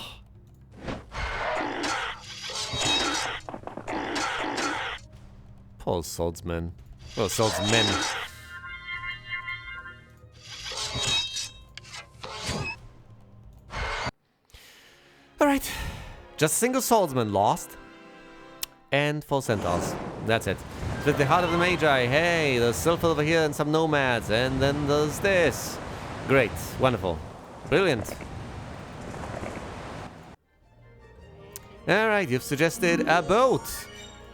Poor swordsman. Well, swordsmen. Alright. Just single swordsman lost. And 4 centaurs. That's it. At the heart of the Magi. Hey, there's silver over here and some nomads. And then there's this. Great. Wonderful. Brilliant. Alright, you've suggested a boat.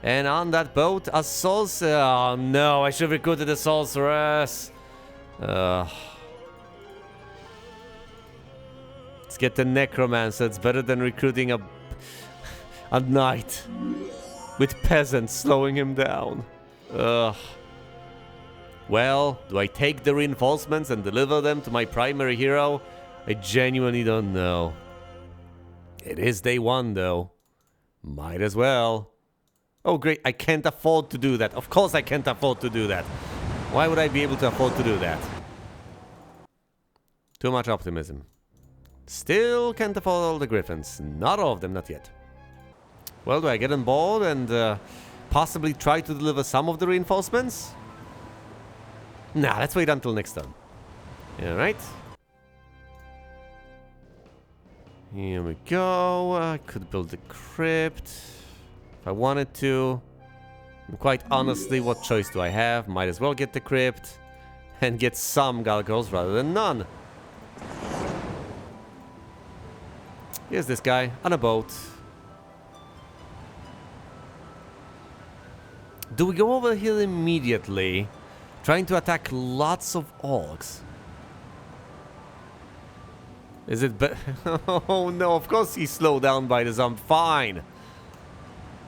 And on that boat, a sorcerer. Oh no, I should have recruited a sorceress. Let's get the necromancer. It's better than recruiting a knight with peasants slowing him down. Well, do I take the reinforcements and deliver them to my primary hero? I genuinely don't know. It is day 1 though. Might as well. Oh great, I can't afford to do that. Of course I can't afford to do that. Why would I be able to afford to do that? Too much optimism. Still can't afford all the griffins. Not all of them, not yet. Well, do I get on board and possibly try to deliver some of the reinforcements? Nah, let's wait until next turn. Alright. Here we go. I could build a crypt if I wanted to. And quite honestly, what choice do I have? Might as well get the crypt and get some gargoyles rather than none. Here's this guy on a boat. Do we go over here immediately, trying to attack lots of orcs? Is it oh no, of course he's slowed down by the zombie. Fine.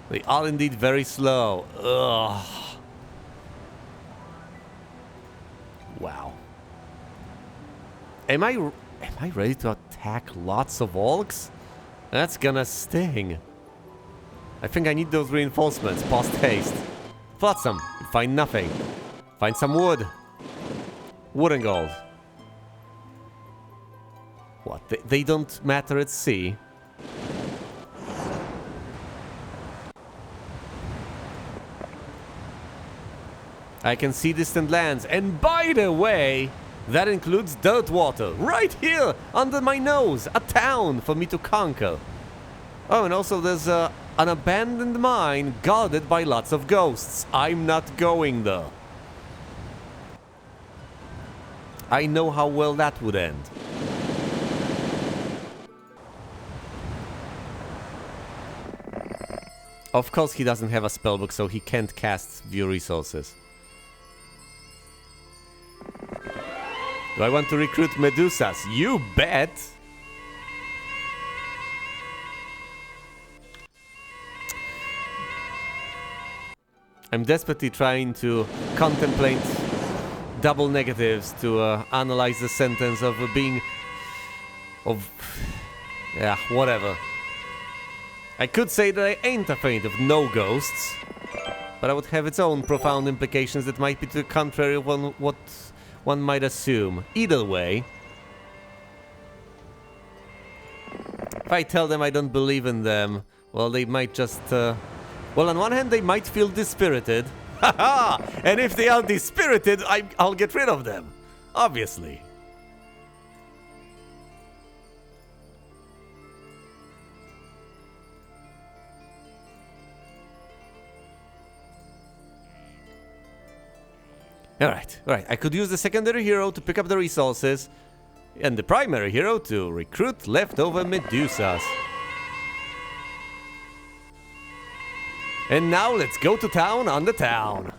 They are indeed very slow. Ugh. Wow. Am I ready to attack lots of orcs? That's gonna sting. I think I need those reinforcements. Post haste. Flotsam. Find nothing. Find some wood. Wood and gold. What? They don't matter at sea? I can see distant lands. And by the way, that includes dirt water. Right here, under my nose. A town for me to conquer. Oh, and also there's an abandoned mine guarded by lots of ghosts. I'm not going there. I know how well that would end. Of course he doesn't have a spellbook, so he can't cast View Resources. Do I want to recruit Medusas? You bet! I'm desperately trying to contemplate double negatives to analyze the sentence of being... yeah, whatever. I could say that I ain't afraid of no ghosts, but that would have its own profound implications that might be to the contrary of what one might assume. Either way, if I tell them I don't believe in them, well, they might just... well, on one hand, they might feel dispirited. Haha! And if they are dispirited, I'll get rid of them. Obviously. Alright. I could use the secondary hero to pick up the resources, and the primary hero to recruit leftover Medusas. And now let's go to town on the town.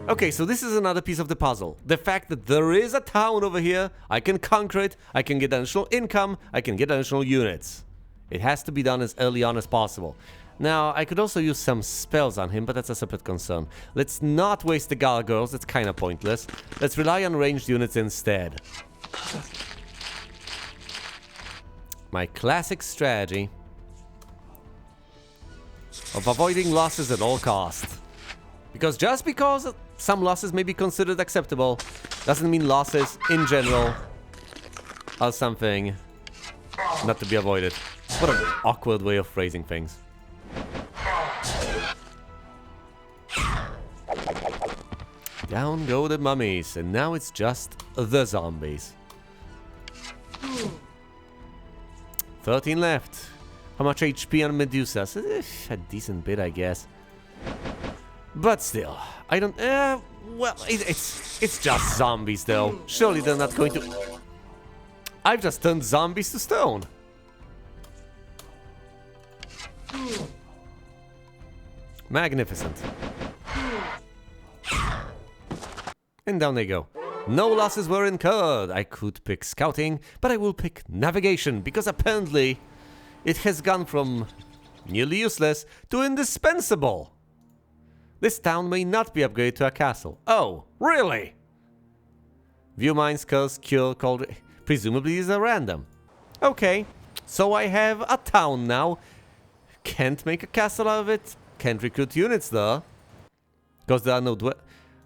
Okay, so this is another piece of the puzzle. The fact that there is a town over here, I can conquer it, I can get additional income, I can get additional units. It has to be done as early on as possible. Now, I could also use some spells on him, but that's a separate concern. Let's not waste the gargoyles, that's kind of pointless. Let's rely on ranged units instead. My classic strategy of avoiding losses at all costs. Because just because some losses may be considered acceptable, doesn't mean losses in general are something not to be avoided. What an awkward way of phrasing things. Down go the mummies, and now it's just the zombies. 13 left. How much HP on Medusas? A decent bit, I guess. But still, I don't... well, it's just zombies, though. Surely they're not going to... I've just turned zombies to stone. Magnificent. And down they go. No losses were incurred. I could pick scouting, but I will pick navigation, because apparently it has gone from nearly useless to indispensable. This town may not be upgraded to a castle. Oh, really? View mines, curse, cure, called... Presumably these are random. Okay, so I have a town now. Can't make a castle out of it. Can't recruit units though. Because there are no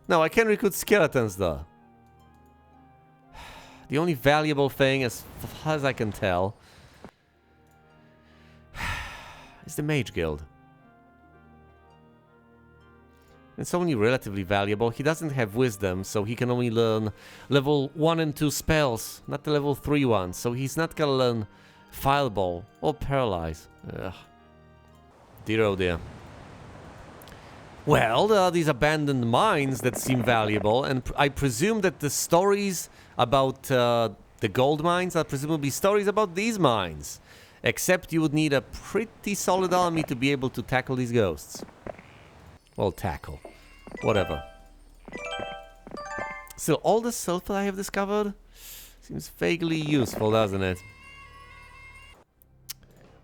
No, I can recruit skeletons though. The only valuable thing, as far as I can tell, is the Mage Guild. It's only relatively valuable. He doesn't have wisdom, so he can only learn level 1 and 2 spells, not the level 3 ones. So he's not gonna learn Fireball or Paralyze. Ugh. Dear oh dear. Well, there are these abandoned mines that seem valuable, and I presume that the stories about the gold mines are presumably stories about these mines. Except you would need a pretty solid army to be able to tackle these ghosts. Well, tackle. Whatever. Still, all the sulfur I have discovered seems vaguely useful, doesn't it?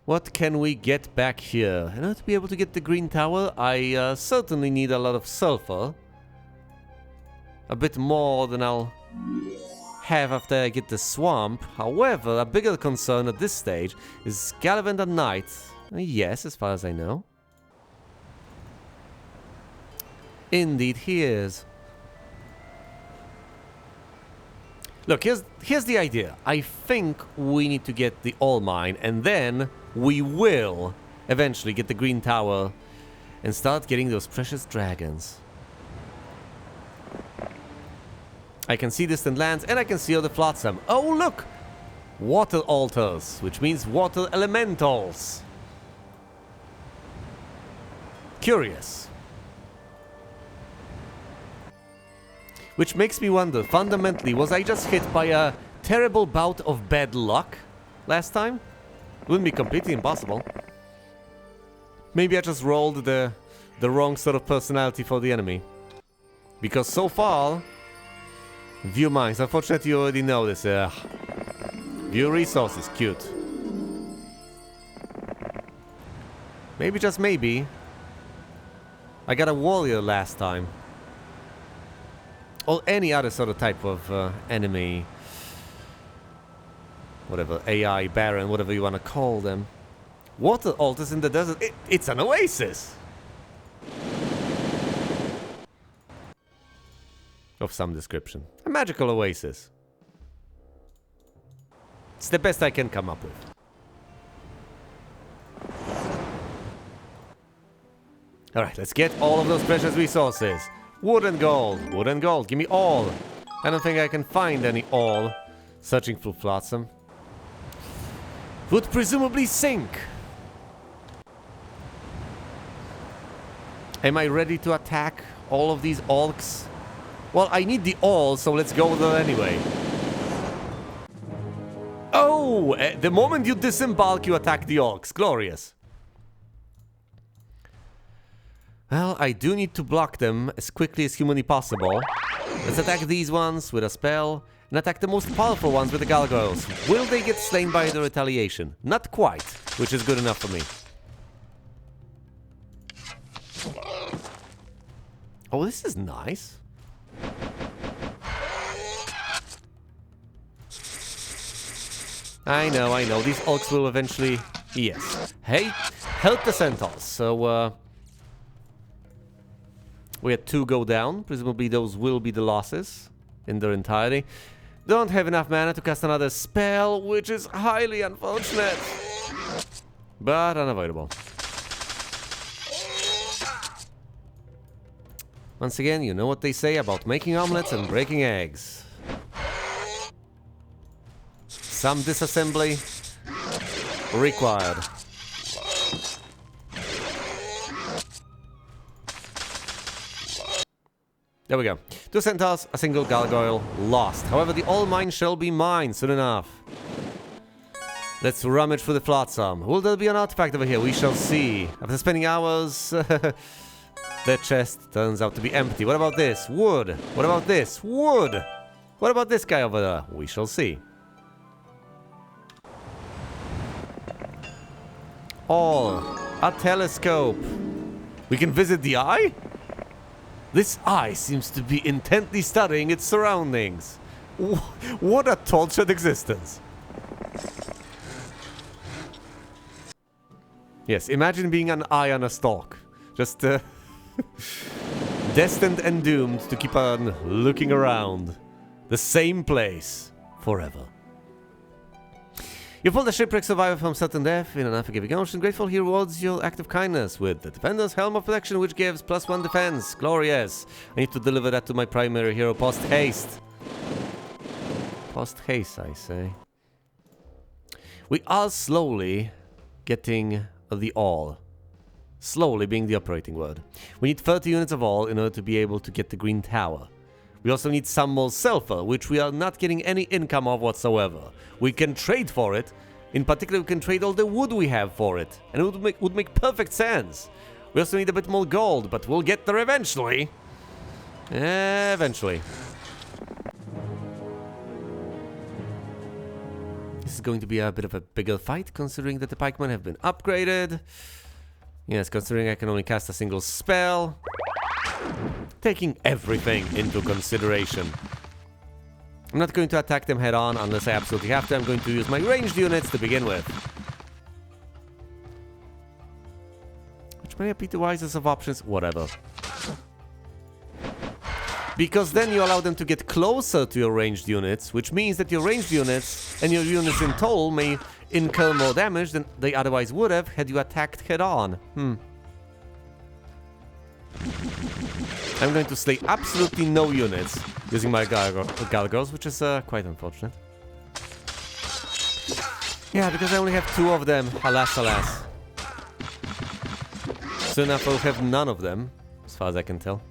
What can we get back here? In order to be able to get the green tower, I certainly need a lot of sulfur. A bit more than I'll have after I get the swamp. However, a bigger concern at this stage is Gallivant Knight. Yes, as far as I know. Indeed, he is. Look, here's the idea. I think we need to get the ore mine, and then we will eventually get the green tower and start getting those precious dragons. I can see distant lands, and I can see other flotsam. Oh, look! Water altars, which means water elementals. Curious. Which makes me wonder, fundamentally, was I just hit by a terrible bout of bad luck last time? Wouldn't be completely impossible. Maybe I just rolled the wrong sort of personality for the enemy. Because so far... View mines. Unfortunately, you already know this. View resources. Cute. Maybe, just maybe, I got a warrior last time. Or any other sort of type of enemy. Whatever. AI, Baron, whatever you want to call them. Water altars in the desert. It's an oasis! Of some description. A magical oasis. It's the best I can come up with. Alright, let's get all of those precious resources. Wood and gold. Wood and gold. Give me all. I don't think I can find any all. Searching for flotsam. Would presumably sink. Am I ready to attack all of these orcs? Well, I need the all, so let's go there anyway. Oh! The moment you disembark, you attack the orcs. Glorious. Well, I do need to block them as quickly as humanly possible. Let's attack these ones with a spell, and attack the most powerful ones with the gargoyles. Will they get slain by the retaliation? Not quite, which is good enough for me. Oh, this is nice. I know. These orcs will eventually... Yes. Hey, help the centaurs. So, we had 2 go down. Presumably those will be the losses in their entirety. Don't have enough mana to cast another spell, which is highly unfortunate. But unavoidable. Once again, you know what they say about making omelets and breaking eggs. Some disassembly required. There we go. 2 centaurs, a single gargoyle, lost. However, the all mine shall be mine soon enough. Let's rummage for the flotsam. Will there be an artifact over here? We shall see. After spending hours, the chest turns out to be empty. What about this? Wood. What about this? Wood. What about this guy over there? We shall see. All. A telescope. We can visit the eye? This eye seems to be intently studying its surroundings. What a tortured existence. Yes, imagine being an eye on a stalk. Just destined and doomed to keep on looking around. The same place forever. You pulled a shipwreck survivor from certain death in an unforgiving ocean. Grateful he rewards your act of kindness with the Defender's Helm of Protection, which gives +1 defense. Glorious. I need to deliver that to my primary hero post-haste. Post-haste, I say. We are slowly getting the all. Slowly being the operating word. We need 30 units of all in order to be able to get the green tower. We also need some more sulfur, which we are not getting any income of whatsoever. We can trade for it. In particular, we can trade all the wood we have for it. And it would make perfect sense. We also need a bit more gold, but we'll get there eventually. Eventually. This is going to be a bit of a bigger fight, considering that the pikemen have been upgraded. Yes, considering I can only cast a single spell. Taking everything into consideration. I'm not going to attack them head on unless I absolutely have to. I'm going to use my ranged units to begin with. Which may be the wisest of options. Whatever. Because then you allow them to get closer to your ranged units, which means that your ranged units and your units in total may incur more damage than they otherwise would have had you attacked head on. I'm going to slay absolutely no units using my gargoyles, which is quite unfortunate. Yeah, because I only have 2 of them. Alas, alas. Soon enough I'll have none of them, as far as I can tell.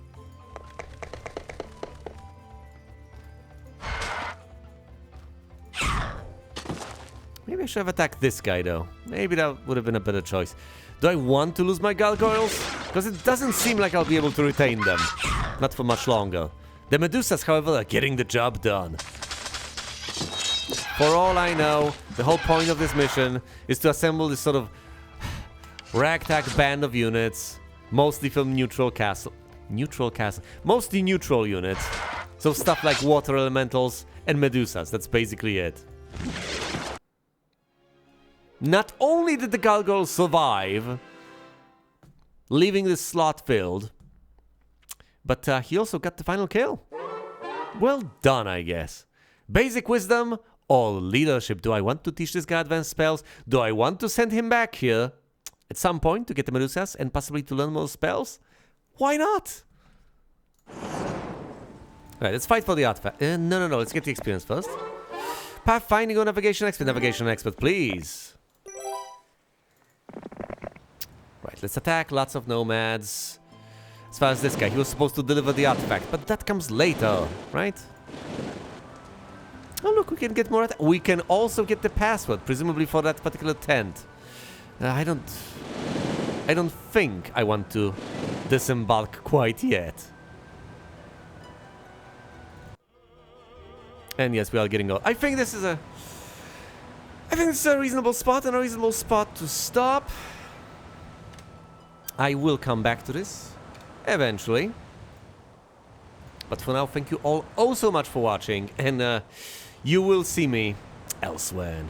Maybe I should have attacked this guy, though. Maybe that would have been a better choice. Do I want to lose my gargoyles? Because it doesn't seem like I'll be able to retain them. Not for much longer. The Medusas, however, are getting the job done. For all I know, the whole point of this mission is to assemble this sort of ragtag band of units, mostly from neutral castle. Mostly neutral units. So stuff like water elementals and Medusas, that's basically it. Not only did the gargoyle survive, leaving this slot filled, but he also got the final kill. Well done, I guess. Basic wisdom or leadership. Do I want to teach this guy advanced spells? Do I want to send him back here at some point to get the Medusas and possibly to learn more spells? Why not? Alright, let's fight for the artifact. No, let's get the experience first. Pathfinding or navigation expert? Navigation expert, please. Right, let's attack lots of nomads. As far as this guy, he was supposed to deliver the artifact, but that comes later, right? Oh look, we can get more. We can also get the password, presumably for that particular tent. I don't think I want to disembark quite yet. And yes, we are getting old. I think this is a reasonable spot and a reasonable spot to stop. I will come back to this eventually. But for now, thank you all oh so much for watching, and you will see me elsewhere.